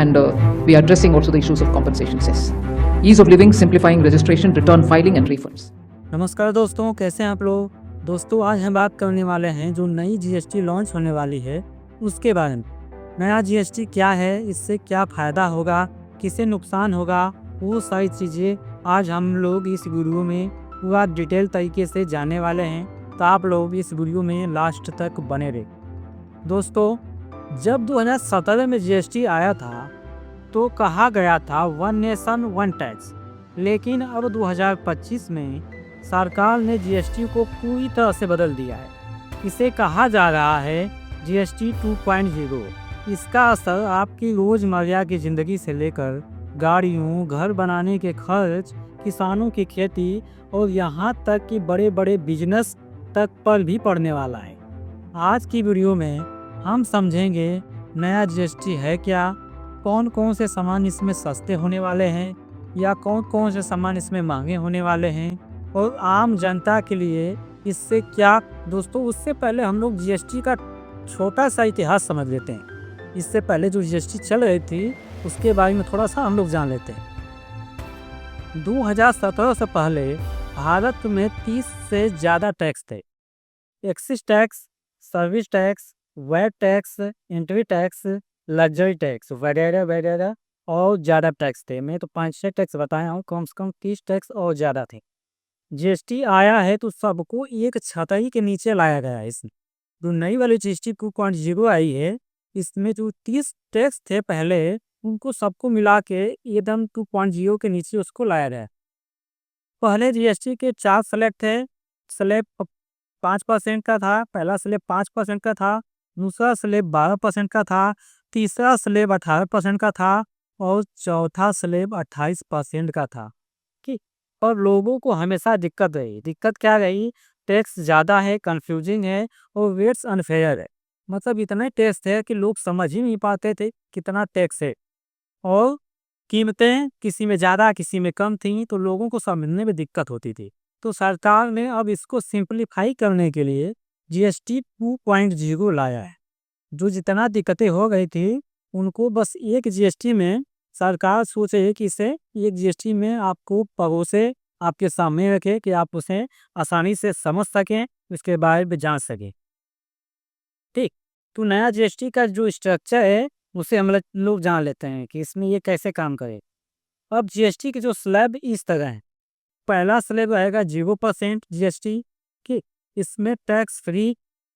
and we are addressing also the issues of compensation cess. Ease of living, simplifying registration, return filing and refunds. नमस्कार दोस्तों, कैसे हैं आप लोग। दोस्तों, आज हम बात करने वाले हैं जो नई जीएसटी लॉन्च होने वाली है उसके बारे में। नया जीएसटी क्या है, इससे क्या फ़ायदा होगा, किसे नुकसान होगा, वो सारी चीज़ें आज हम लोग इस वीडियो में पूरा डिटेल तरीके से जानने वाले हैं। तो आप लोग इस वीडियो में लास्ट तक बने रहे। दोस्तों, जब 2017 में जीएसटी आया था तो कहा गया था वन नेशन वन टैक्स, लेकिन अब 2025 में सरकार ने जीएसटी को पूरी तरह से बदल दिया है। इसे कहा जा रहा है जीएसटी 2.0। इसका असर आपकी रोज़मर्रा की ज़िंदगी से लेकर गाड़ियों, घर बनाने के खर्च, किसानों की खेती और यहाँ तक कि बड़े बड़े बिजनेस तक पर भी पड़ने वाला है। आज की वीडियो में हम समझेंगे नया जीएसटी है क्या, कौन कौन से सामान इसमें सस्ते होने वाले हैं या कौन कौन से सामान इसमें महंगे होने वाले हैं और आम जनता के लिए इससे क्या। दोस्तों, उससे पहले हम लोग जीएसटी का छोटा सा इतिहास समझ लेते हैं। इससे पहले जो जीएसटी चल रही थी उसके बारे में थोड़ा सा हम लोग जान लेते हैं। 2017 से पहले भारत में 30 से ज़्यादा टैक्स थे। Excise tax, service tax, VAT tax, entry tax, luxury tax वगैरह वगैरह और ज़्यादा टैक्स थे। मैं तो 5-6 टैक्स बताया हूँ, कम से कम 30 टैक्स और ज़्यादा थे। जीएसटी आया है तो सबको एक छतरी के नीचे लाया गया है। इसमें जो नई वाली जीएसटी 2.0 आई है, इसमें जो 30 टैक्स थे पहले, उनको सबको मिला के एकदम 2.0 के नीचे उसको लाया गया। पहले जीएसटी के 4 स्लैब थे। स्लैब 5% का था, पहला स्लैब 5% का था, दूसरा स्लैब 12% का था, तीसरा स्लैब 18% का था और चौथा स्लैब 28% का था। ठीक। और लोगों को हमेशा दिक्कत रही। दिक्कत क्या रही? टैक्स ज़्यादा है, कंफ्यूजिंग है और रेट्स अनफेयर है। मतलब इतने टैक्स थे कि लोग समझ ही नहीं पाते थे कितना टैक्स है और कीमतें किसी में ज़्यादा किसी में कम थी, तो लोगों को समझने में दिक्कत होती थी। तो सरकार ने अब इसको सिंप्लीफाई करने के लिए जीएसटी 2.0 लाया है। जो जितना दिक्कतें हो गई थी उनको बस एक जीएसटी में सरकार सोचे कि इसे एक जीएसटी में आपको परोसे, आपके सामने रखे कि आप उसे आसानी से समझ सकें, उसके बारे में जान सकें। ठीक। तो नया जीएसटी का जो स्ट्रक्चर है उसे हम लोग जान लेते हैं कि इसमें ये कैसे काम करे। अब जीएसटी के जो स्लैब इस तरह है। पहला स्लैब रहेगा 0% जीएसटी। ठीक। इसमें टैक्स फ्री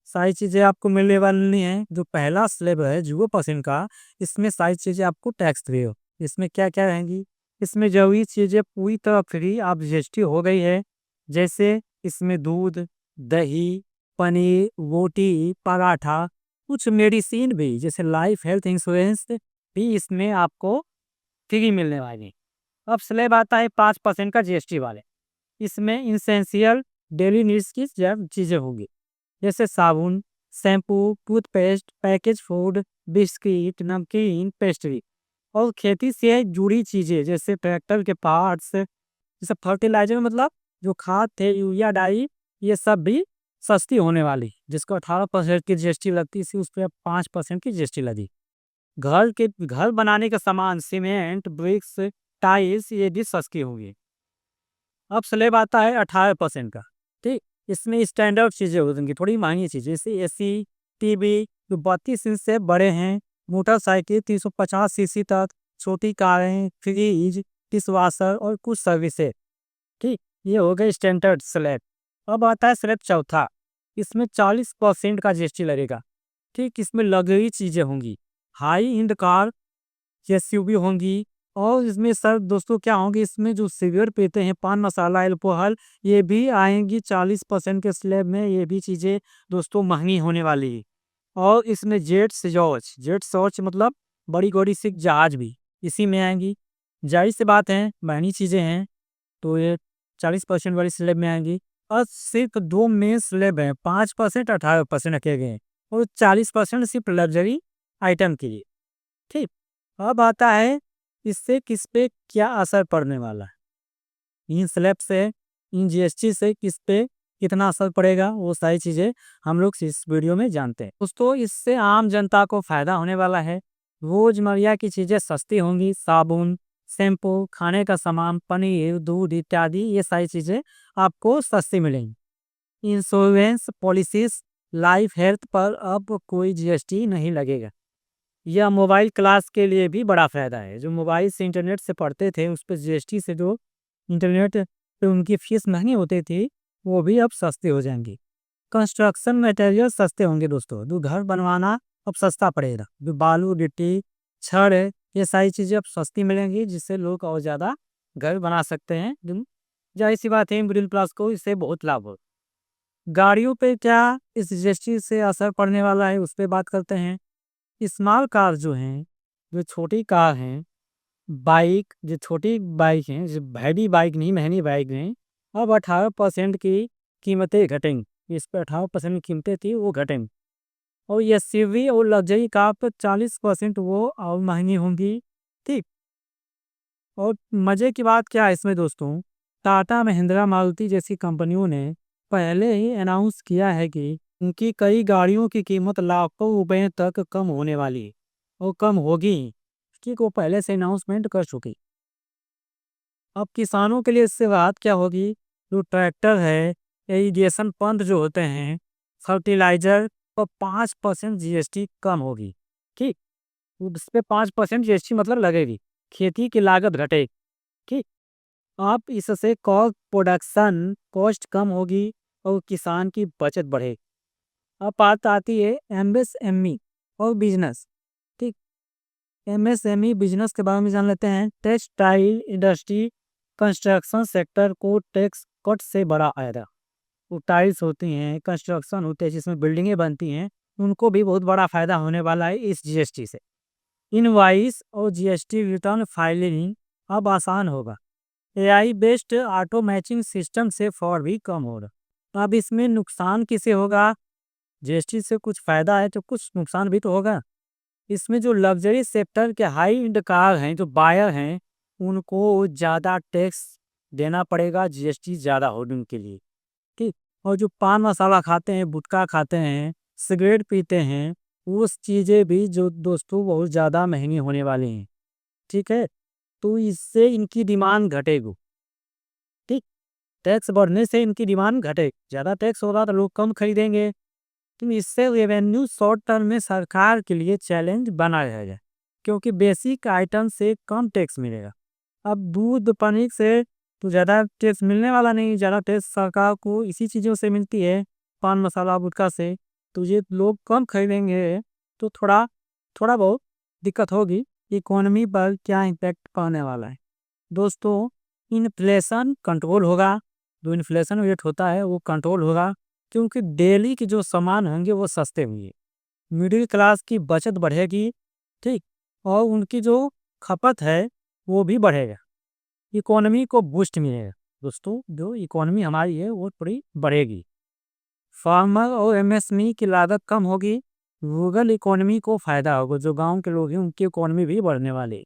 सारी चीज़ें आपको मिलने वाली हैं। जो पहला स्लैब है 0% का, इसमें सारी चीज़ें आपको टैक्स फ्री हो। इसमें क्या क्या रहेंगी? इसमें जरूरी चीज़ें पूरी तरह फ्री आप जीएसटी हो गई है। जैसे इसमें दूध, दही, पनीर, रोटी, पराठा, कुछ मेडिसिन भी जैसे लाइफ हेल्थ इंश्योरेंस भी इसमें आपको फ्री मिलने वाली। अब स्लैब आता है 5% का जीएसटी वाले। इसमें इसेंशियल डेली नीड्स की चीज़ें होंगी, जैसे साबुन, shampoo, toothpaste, package food, biscuit, नमकीन, पेस्ट्री और खेती से जुड़ी चीज़ें जैसे ट्रैक्टर के पार्ट्स, जैसे फर्टिलाइजर, मतलब जो खाद थे, यूरिया, डाई, ये सब भी सस्ती होने वाली। जिसको 18% की जीएसटी लगती थी उस पर 5% की जीएसटी लगी। घर बनाने का सामान, सीमेंट, ब्रिक्स, टाइल्स, ये भी सस्ती होंगी। अब स्लैब आता है 18% का। ठीक। इसमें स्टैंडर्ड चीज़ें होंगी, थोड़ी महंगी चीज़ें, जैसे एसी, टीवी जो 32 इंच से बड़े हैं, मोटरसाइकिल 350 सीसी तक, छोटी कारें, फ्रिज, डिशवाशर और कुछ सर्विसेज। ठीक। ये हो गए स्टैंडर्ड स्लैब। अब आता है स्लैब चौथा। इसमें 40% का जीएसटी लगेगा। ठीक। इसमें लग्जरी चीज़ें होंगी, हाई एंड कार, एसयूवी होंगी। और इसमें सर दोस्तों क्या होंगे, इसमें जो सिगरेट पीते हैं, पान मसाला, अल्कोहल, ये भी आएंगी 40% के स्लैब में। ये भी चीज़ें दोस्तों महंगी होने वाली है। और इसमें जेट सॉच मतलब बड़ी बड़ी सिख जहाज भी इसी में आएंगी। जाहिर सी बात है महंगी चीज़ें हैं तो ये 40% वाली स्लैब में आएंगी। और सिर्फ दो मेन स्लैब हैं, 5% 18% रखे गए हैं और 40% सिर्फ लग्जरी आइटम के लिए। ठीक। अब आता है इससे किस पे क्या असर पड़ने वाला है। इन स्लैब से, इन जीएसटी से किस पे कितना असर पड़ेगा, वो सारी चीज़ें हम लोग इस वीडियो में जानते हैं। दोस्तों, इससे आम जनता को फ़ायदा होने वाला है। रोजमर्रा की चीज़ें सस्ती होंगी, साबुन, शैम्पू, खाने का सामान, पनीर, दूध इत्यादि ये सारी चीज़ें आपको सस्ती मिलेंगी। इंश्योरेंस पॉलिसीज, लाइफ हेल्थ पर अब कोई जीएसटी नहीं लगेगा। यह मोबाइल क्लास के लिए भी बड़ा फ़ायदा है। जो मोबाइल से इंटरनेट से पढ़ते थे उस पे जीएसटी से जो इंटरनेट पे उनकी फीस महंगी होती थी, वो भी अब सस्ती हो जाएंगी। कंस्ट्रक्शन मटेरियल सस्ते होंगे दोस्तों। जो घर बनवाना अब सस्ता पड़ेगा। जो बालू, गिट्टी, छड़ है, ये सारी चीज़ें अब सस्ती मिलेंगी, जिससे लोग और ज़्यादा घर बना सकते हैं। जाहिर सी बात है, मिडिल क्लास को इससे बहुत लाभ हो। गाड़ियों पे क्या इस जीएसटी से असर पड़ने वाला है, उस पे बात करते हैं। स्मॉल कार जो हैं, जो छोटी कार हैं, बाइक जो छोटी बाइक हैं, जो हैवी बाइक नहीं, महंगी बाइक हैं, अब 18% की कीमतें घटेंगी। इस पे 18% की कीमतें थी, वो घटेंगी। और एसयूवी और लग्जरी कार पर 40% वो और महंगी होंगी। ठीक। और मज़े की बात क्या है इसमें दोस्तों, टाटा महिंद्रा मारुति जैसी कंपनियों ने पहले ही अनाउंस किया है कि उनकी कई गाड़ियों की कीमत लाखों रुपए तक कम होने वाली है और कम होगी, कि वो पहले से अनाउंसमेंट कर चुकी। अब किसानों के लिए इससे राहत क्या होगी? जो ट्रैक्टर है, इरिगेशन पंप जो होते हैं, फर्टिलाइजर पर 5% जीएसटी कम होगी। ठीक। उस पे 5% जीएसटी मतलब लगेगी। खेती की लागत घटेगी। ठीक। आप इससे कॉस्ट प्रोडक्शन कॉस्ट कम होगी और किसान की बचत बढ़ेगी। अब बात आती है एमएसएमई और बिजनेस। ठीक। एमएसएमई बिजनेस के बारे में जान लेते हैं। टेक्सटाइल इंडस्ट्री, कंस्ट्रक्शन सेक्टर को टैक्स कट से बड़ा फायदा। वो टाइल्स होती हैं, कंस्ट्रक्शन होते हैं जिसमें बिल्डिंगें बनती हैं, उनको भी बहुत बड़ा फायदा होने वाला है इस जीएसटी से। इनवॉइस और जीएसटी रिटर्न फाइलिंग अब आसान होगा। AI based auto matching system से फ्रॉड भी कम होगा। अब इसमें नुकसान किसे होगा? जीएसटी से कुछ फायदा है तो कुछ नुकसान भी तो होगा। इसमें जो लग्जरी सेक्टर के हाई एंड कार हैं, जो बायर हैं, उनको ज़्यादा टैक्स देना पड़ेगा, जीएसटी ज़्यादा होगी उनके लिए। ठीक। और जो पान मसाला खाते हैं, गुटखा खाते हैं, सिगरेट पीते हैं, वो चीज़ें भी जो दोस्तों बहुत ज़्यादा महंगी होने वाली हैं। ठीक है। तो इससे इनकी डिमांड घटेगी। ठीक। टैक्स बढ़ने से इनकी डिमांड घटेगी। ज़्यादा टैक्स होगा तो लोग कम खरीदेंगे। तो इससे रेवेन्यू शॉर्ट टर्म में सरकार के लिए चैलेंज बना रहेगा, क्योंकि बेसिक आइटम से कम टैक्स मिलेगा। अब दूध पनीर से तो ज़्यादा टैक्स मिलने वाला नहीं। ज़्यादा टैक्स सरकार को इसी चीज़ों से मिलती है, पान मसाला गुटखा से। तो ये लोग कम खरीदेंगे, तो थोड़ा थोड़ा बहुत दिक्कत होगी। इकोनॉमी पर क्या इम्पैक्ट पड़ने वाला है दोस्तों? इन्फ्लेशन कंट्रोल होगा। जो इन्फ्लेशन रेट होता है वो कंट्रोल होगा, क्योंकि डेली के जो सामान होंगे वो सस्ते होंगे। मिडिल क्लास की बचत बढ़ेगी। ठीक। और उनकी जो खपत है वो भी बढ़ेगा। इकोनॉमी को बूस्ट मिलेगा दोस्तों। जो इकोनॉमी हमारी है वो थोड़ी बढ़ेगी। फार्मर और एमएसएमई की लागत कम होगी। रूरल इकोनॉमी को फायदा होगा। जो गांव के लोग हैं उनकी इकोनॉमी भी बढ़ने वाली है।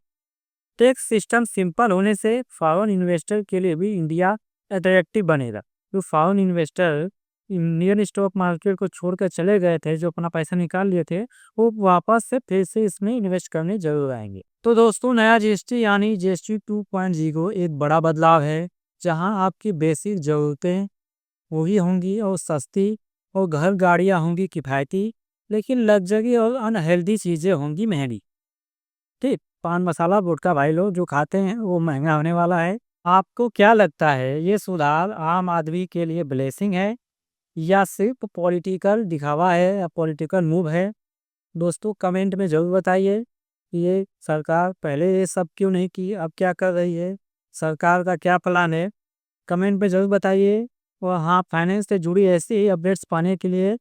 टैक्स सिस्टम सिंपल होने से फॉरेन इन्वेस्टर के लिए भी इंडिया अट्रैक्टिव बनेगा। जो foreign investor Indian stock market को छोड़कर चले गए थे, जो अपना पैसा निकाल लिए थे, वो वापस से फिर से इसमें इन्वेस्ट करने जरूर आएंगे। तो दोस्तों, नया जीएसटी यानी जीएसटी 2.0 एक बड़ा बदलाव है, जहां आपकी बेसिक ज़रूरतें वही होंगी और सस्ती, और घर गाड़ियां होंगी किफ़ायती, लेकिन लग्जरी और अनहेल्दी चीज़ें होंगी महंगी। ठीक। पान मसाला गुटखा भाई लोग जो खाते हैं वो महंगा होने वाला है। आपको क्या लगता है, ये सुधार आम आदमी के लिए ब्लेसिंग है या सिर्फ पॉलिटिकल दिखावा है या पॉलिटिकल मूव है? दोस्तों कमेंट में ज़रूर बताइए। ये सरकार पहले ये सब क्यों नहीं की, अब क्या कर रही है, सरकार का क्या प्लान है? कमेंट में ज़रूर बताइए। और हाँ, फाइनेंस से जुड़ी ऐसी ही अपडेट्स पाने के लिए